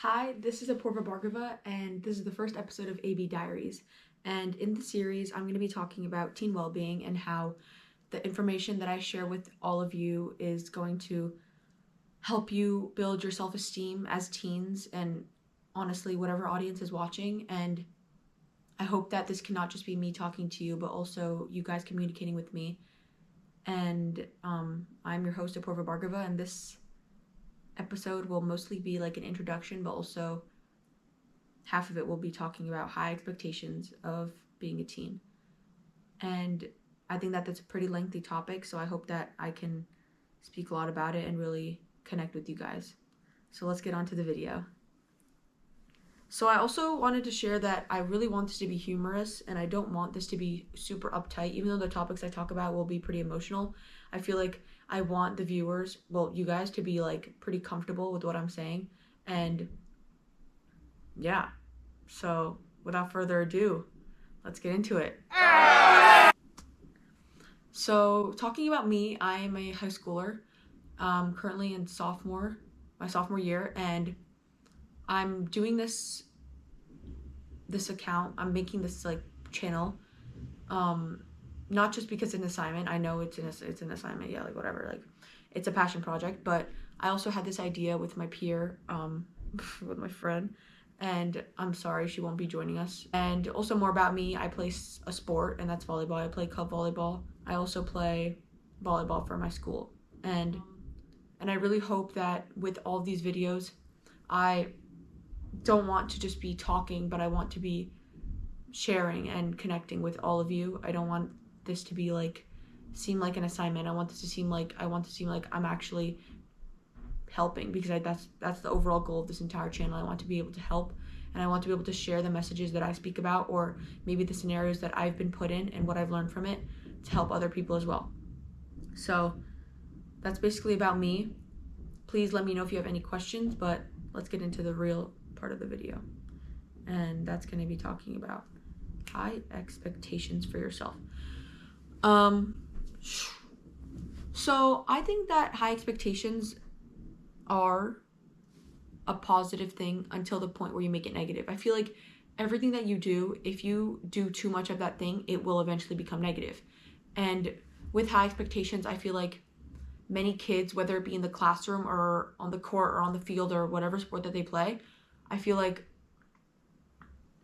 Hi, this is Apurva Bhargava, and this is the first episode of AB Diaries. And in the series, I'm going to be talking about teen well-being and how the information that I share with all of you is going to help you build your self-esteem as teens and honestly, whatever audience is watching. And I hope that this cannot just be me talking to you, but also you guys communicating with me. And I'm your host, Apurva Bhargava, and this episode will mostly be like an introduction, but also half of it will be talking about high expectations of being a teen. And I think that that's a pretty lengthy topic, so I hope that I can speak a lot about it and really connect with you guys. So let's get on to the video. So I also wanted to share that I really want this to be humorous, and I don't want this to be super uptight, even though the topics I talk about will be pretty emotional. I feel like I want the viewers, well, you guys, to be like pretty comfortable with what I'm saying. And yeah, so without further ado, let's get into it. So talking about me, I'm a high schooler, currently in my sophomore year, and I'm doing this account. I'm making this like channel, not just because it's an assignment. I know it's an assignment, yeah, like whatever, like it's a passion project. But I also had this idea with my peer, with my friend, and I'm sorry she won't be joining us. And also more about me, I play a sport, and that's volleyball. I play club volleyball. I also play volleyball for my school, and I really hope that with all these videos, I don't want to just be talking, but I want to be sharing and connecting with all of you. I don't want this to be like seem like an assignment. I want this to seem like I'm actually helping, because that's the overall goal of this entire channel. I want to be able to help, and I want to be able to share the messages that I speak about, or maybe the scenarios that I've been put in and what I've learned from it, to help other people as well. So that's basically about me. Please let me know if you have any questions, but let's get into the real part of the video. And that's going to be talking about high expectations for yourself. So I think that high expectations are a positive thing until the point where you make it negative. I feel like everything that you do, if you do too much of that thing, it will eventually become negative. And with high expectations, I feel like many kids, whether it be in the classroom or on the court or on the field or whatever sport that they play, I feel like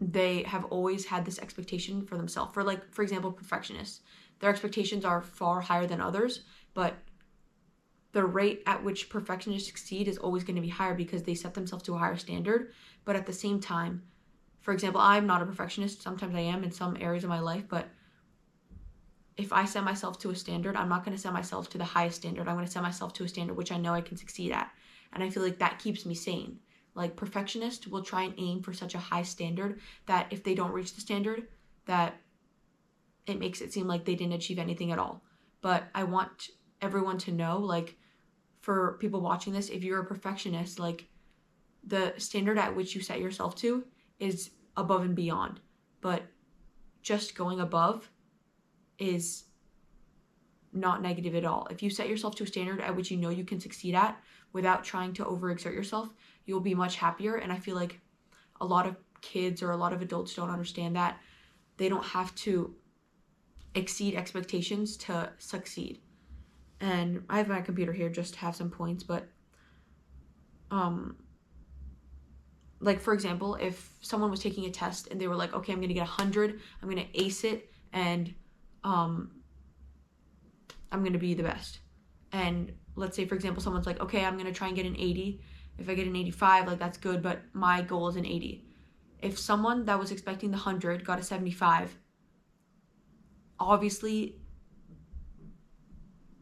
they have always had this expectation for themselves. For example, perfectionists. Their expectations are far higher than others, but the rate at which perfectionists succeed is always going to be higher because they set themselves to a higher standard. But at the same time, for example, I'm not a perfectionist. Sometimes I am in some areas of my life, but if I set myself to a standard, I'm not going to set myself to the highest standard. I'm going to set myself to a standard which I know I can succeed at. And I feel like that keeps me sane. Like, perfectionists will try and aim for such a high standard that if they don't reach the standard, that it makes it seem like they didn't achieve anything at all. But I want everyone to know, like, for people watching this, if you're a perfectionist, like, the standard at which you set yourself to is above and beyond. But just going above is not negative at all. If you set yourself to a standard at which you know you can succeed at without trying to overexert yourself, you'll be much happier. And I feel like a lot of kids or a lot of adults don't understand that they don't have to exceed expectations to succeed. And I have my computer here just to have some points, but like, for example, if someone was taking a test and they were like, okay, I'm gonna get 100, I'm gonna ace it, and I'm gonna be the best. And let's say, for example, someone's like, okay, I'm gonna try and get an 80. If I get an 85, like, that's good, but my goal is an 80. If someone that was expecting the 100 got a 75, obviously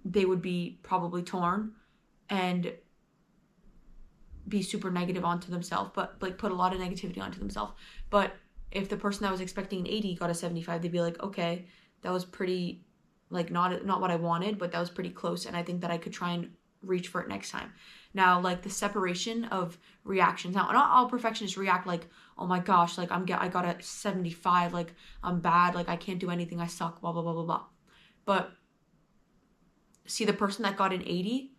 they would be probably torn and be super negative onto themselves, but like put a lot of negativity onto themselves. But if the person that was expecting an 80 got a 75, they'd be like, okay, that was pretty, like, not what I wanted, but that was pretty close, and I think that I could try and reach for it next time. Now, like, the separation of reactions. Now, not all perfectionists react like, oh my gosh, like, I got a 75, like, I'm bad, like, I can't do anything, I suck, blah, blah, blah, blah, blah. But see, the person that got an 80,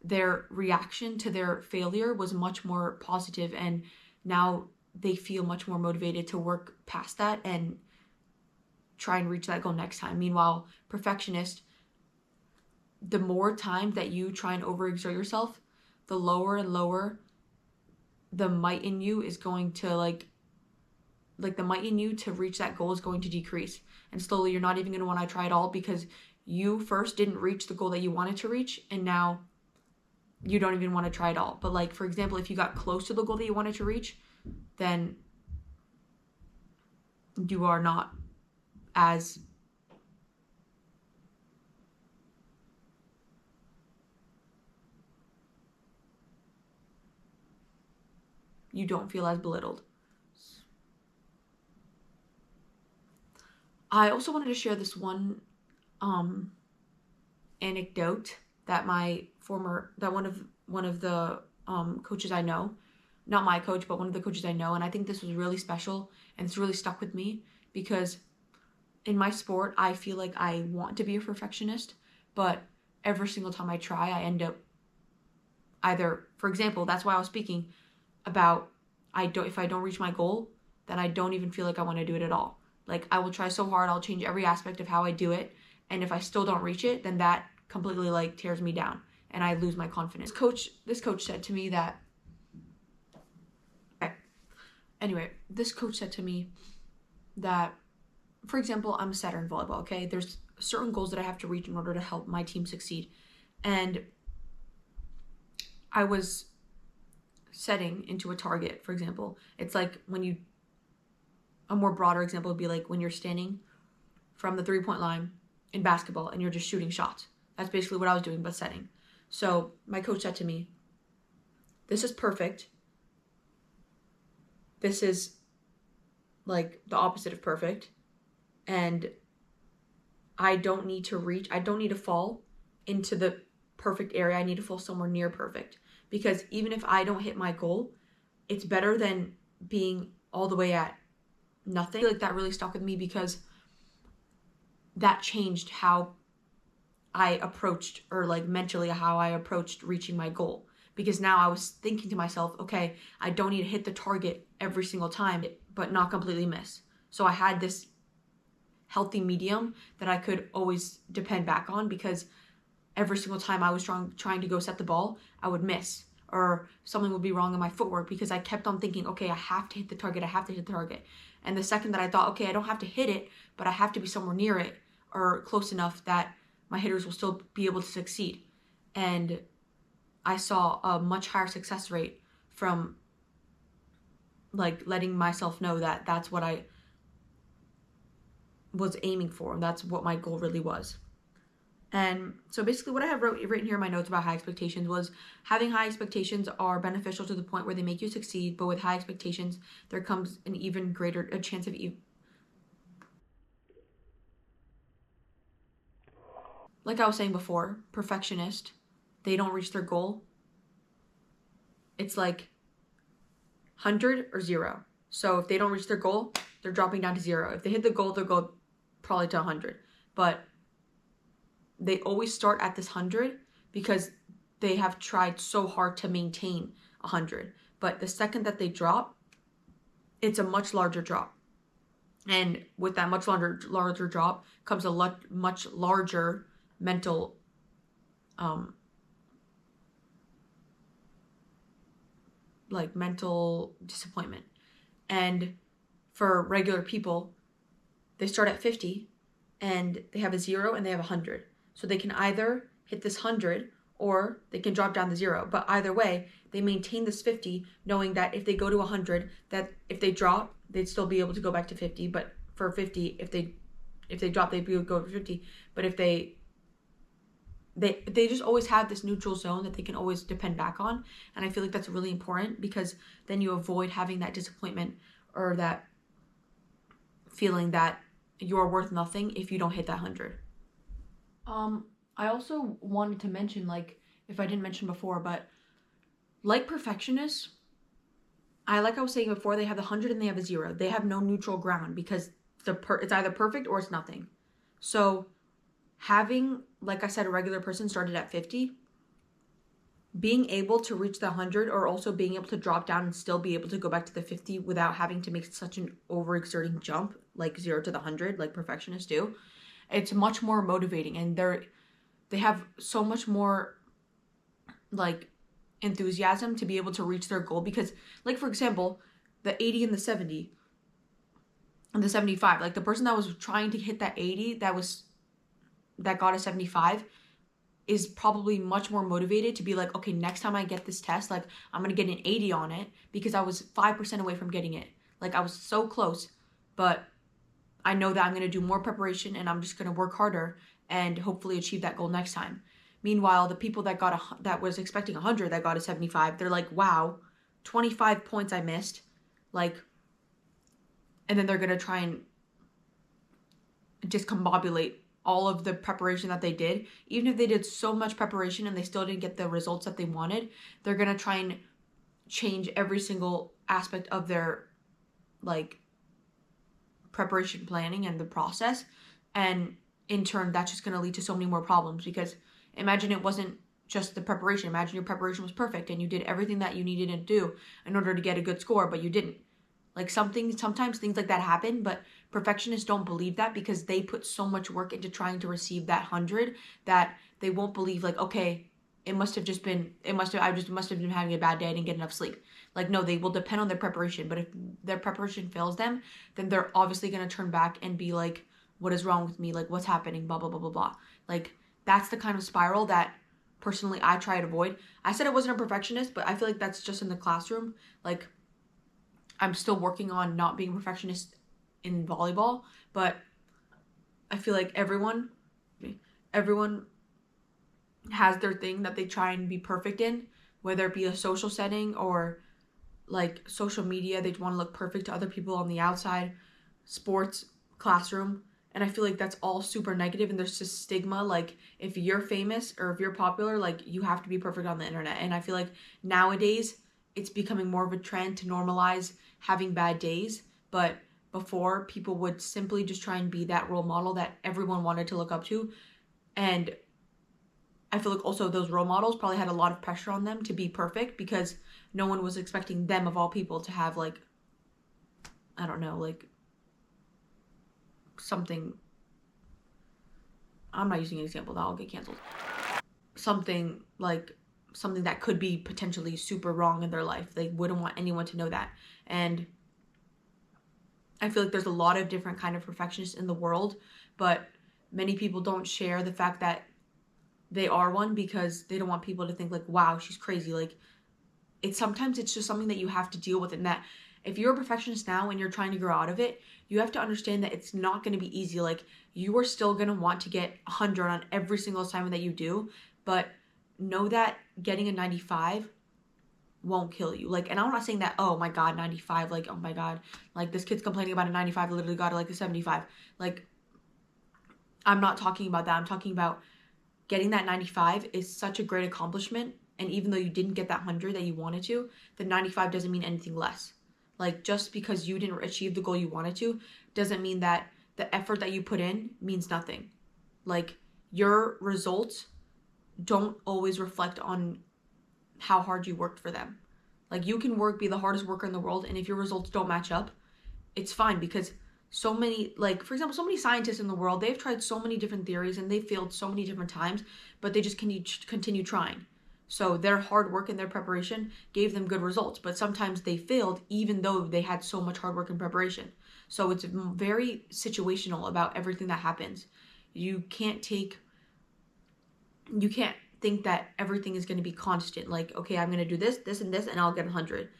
their reaction to their failure was much more positive, and now they feel much more motivated to work past that and try and reach that goal next time. Meanwhile, perfectionist, the more time that you try and overexert yourself, the lower and lower the might in you is going to like the might in you to reach that goal is going to decrease. And slowly you're not even going to want to try at all because you first didn't reach the goal that you wanted to reach, and now you don't even want to try at all. But like, for example, if you got close to the goal that you wanted to reach, then you are not as you don't feel as belittled. I also wanted to share this one anecdote that one of the coaches I know, not my coach, but one of the coaches I know, and I think this was really special and it's really stuck with me because in my sport, I feel like I want to be a perfectionist, but every single time I try, I end up either, for example, that's why I was speaking about if I don't reach my goal, then I don't even feel like I want to do it at all. Like, I will try so hard, I'll change every aspect of how I do it, and if I still don't reach it, then that completely like tears me down and I lose my confidence. This coach said to me that this coach said to me that, for example, I'm a setter in volleyball, okay? There's certain goals that I have to reach in order to help my team succeed. And I was setting into a target, for example. It's like a more broader example would be like when you're standing from the 3-point line in basketball and you're just shooting shots. That's basically what I was doing, but setting. So my coach said to me, this is perfect. This is like the opposite of perfect. And I don't need to fall into the perfect area. I need to fall somewhere near perfect. Because even if I don't hit my goal, it's better than being all the way at nothing. I feel like that really stuck with me because that changed how I approached, or like mentally how I approached reaching my goal. Because now I was thinking to myself, okay, I don't need to hit the target every single time, but not completely miss. So I had this healthy medium that I could always depend back on, because every single time I was trying to go set the ball, I would miss, or something would be wrong in my footwork because I kept on thinking, okay, I have to hit the target. And the second that I thought, okay, I don't have to hit it, but I have to be somewhere near it or close enough that my hitters will still be able to succeed. And I saw a much higher success rate from like letting myself know that that's what I was aiming for, and that's what my goal really was. And so basically what I have written here in my notes about high expectations was having high expectations are beneficial to the point where they make you succeed, but with high expectations, there comes an even greater chance of like I was saying before, perfectionist, they don't reach their goal. It's like 100 or 0. So if they don't reach their goal, they're dropping down to 0. If they hit the goal, they'll go probably to 100. But they always start at this 100 because they have tried so hard to maintain 100. But the second that they drop, it's a much larger drop. And with that much larger drop comes a much larger mental mental disappointment. And for regular people, they start at 50 and they have a 0 and they have 100. So they can either hit this 100 or they can drop down to 0. But either way, they maintain this 50, knowing that if they go to 100, that if they drop, they'd still be able to go back to 50. But for 50, if they drop, they'd be able to go to 50. But if they just always have this neutral zone that they can always depend back on. And I feel like that's really important, because then you avoid having that disappointment or that feeling that you're worth nothing if you don't hit that 100. I also wanted to mention, like, if I didn't mention before, but like perfectionists, like I was saying before, they have the 100 and they have a 0. They have no neutral ground because it's either perfect or it's nothing. So having, like I said, a regular person started at 50, being able to reach the 100 or also being able to drop down and still be able to go back to the 50 without having to make such an overexerting jump, like 0 to the 100, like perfectionists do, it's much more motivating, and they have so much more like enthusiasm to be able to reach their goal. Because, like, for example, the 80 and the 70 and the 75, like the person that was trying to hit that 80 that got a 75 is probably much more motivated to be like, okay, next time I get this test, like, I'm gonna get an 80 on it because I was 5% away from getting it. Like, I was so close, but I know that I'm gonna do more preparation and I'm just gonna work harder and hopefully achieve that goal next time. Meanwhile, the people that was expecting 100 that got a 75, they're like, wow, 25 points I missed, like, and then they're gonna try and discombobulate all of the preparation that they did. Even if they did so much preparation and they still didn't get the results that they wanted, they're gonna try and change every single aspect of their like preparation planning and the process, and in turn that's just gonna lead to so many more problems. Because imagine it wasn't just the preparation. Imagine your preparation was perfect and you did everything that you needed to do in order to get a good score, but you didn't. Like, sometimes things like that happen, but perfectionists don't believe that because they put so much work into trying to receive that 100 that they won't believe, like, okay, I must have been having a bad day, I didn't get enough sleep. Like, no, they will depend on their preparation. But if their preparation fails them, then they're obviously going to turn back and be like, what is wrong with me? Like, what's happening? Blah, blah, blah, blah, blah. Like, that's the kind of spiral that personally I try to avoid. I said I wasn't a perfectionist, but I feel like that's just in the classroom. Like, I'm still working on not being a perfectionist in volleyball, but I feel like everyone has their thing that they try and be perfect in, whether it be a social setting or like social media. They want to look perfect to other people on the outside, sports, classroom. And I feel like that's all super negative, and there's just stigma. Like, if you're famous or if you're popular, like, you have to be perfect on the internet. And I feel like nowadays it's becoming more of a trend to normalize having bad days. But before, people would simply just try and be that role model that everyone wanted to look up to. And I feel like also those role models probably had a lot of pressure on them to be perfect because no one was expecting them, of all people, to have, like, I don't know, like, something. I'm not using an example, that I'll get canceled. Something that could be potentially super wrong in their life. They wouldn't want anyone to know that. And I feel like there's a lot of different kind of perfectionists in the world, but many people don't share the fact that they are one because they don't want people to think like, wow, she's crazy. Like, sometimes it's just something that you have to deal with, and that if you're a perfectionist now and you're trying to grow out of it, you have to understand that it's not going to be easy. Like, you are still going to want to get 100 on every single assignment that you do, but know that getting a 95 won't kill you. Like, and I'm not saying that, oh my god, 95, like, oh my god, like, this kid's complaining about a 95, literally got like a 75. Like, I'm not talking about that. I'm talking about getting that 95 is such a great accomplishment. And even though you didn't get that 100 that you wanted to, the 95 doesn't mean anything less. Like, just because you didn't achieve the goal you wanted to doesn't mean that the effort that you put in means nothing. Like, your results don't always reflect on how hard you worked for them. Like, you can be the hardest worker in the world, and if your results don't match up, it's fine. Because so many, like, for example, so many scientists in the world, they've tried so many different theories and they failed so many different times, but they just continue trying. So their hard work and their preparation gave them good results, but sometimes they failed even though they had so much hard work and preparation. So it's very situational about everything that happens. You can't think that everything is going to be constant. Like, okay, I'm going to do this, this, and this, and I'll get 100.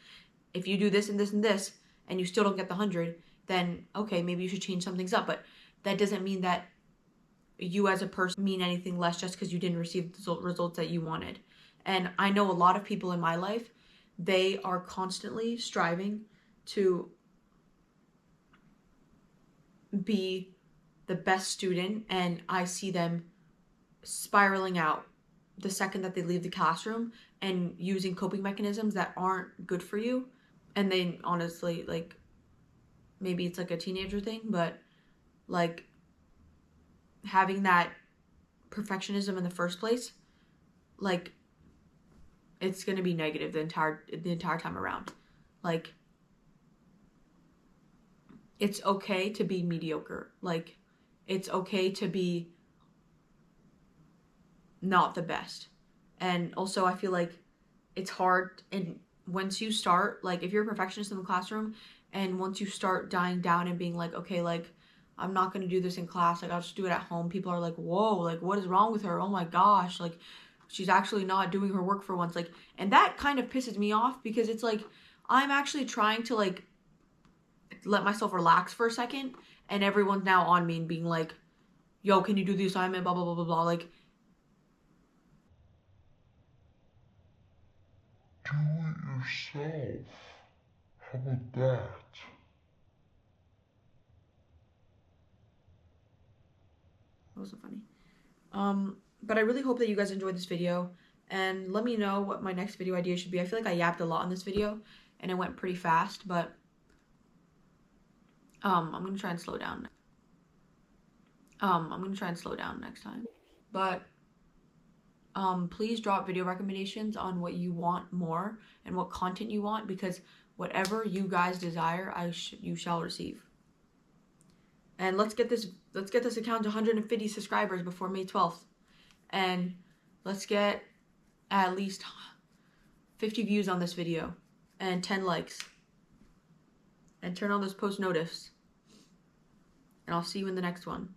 If you do this and this and this, and you still don't get the 100, then okay, maybe you should change some things up. But that doesn't mean that you as a person mean anything less just because you didn't receive the results that you wanted. And I know a lot of people in my life, they are constantly striving to be the best student, and I see them spiraling out the second that they leave the classroom and using coping mechanisms that aren't good for you. And they honestly, like, maybe it's like a teenager thing, but like, having that perfectionism in the first place, like, it's going to be negative the entire time around. Like, it's okay to be mediocre. Like, it's okay to be not the best. And also, I feel like it's hard, and once you start, like, if you're a perfectionist in the classroom, and once you start dying down and being like, okay, like, I'm not going to do this in class, like, I'll just do it at home, people are like, whoa, like, what is wrong with her? Oh my gosh, like, she's actually not doing her work for once. Like, and that kind of pisses me off, because it's like, I'm actually trying to, like, let myself relax for a second, and everyone's now on me and being like, yo, can you do the assignment, blah blah blah blah blah. Like, do it yourself. How about that? that wasn't funny. But I really hope that you guys enjoyed this video, and let me know what my next video idea should be. I feel like I yapped a lot in this video and it went pretty fast, but I'm gonna try and slow down. I'm gonna try and slow down next time. But please drop video recommendations on what you want more and what content you want, because whatever you guys desire, you shall receive. And let's get this account to 150 subscribers before May 12th. And let's get at least 50 views on this video and 10 likes. And turn on those post notifs. And I'll see you in the next one.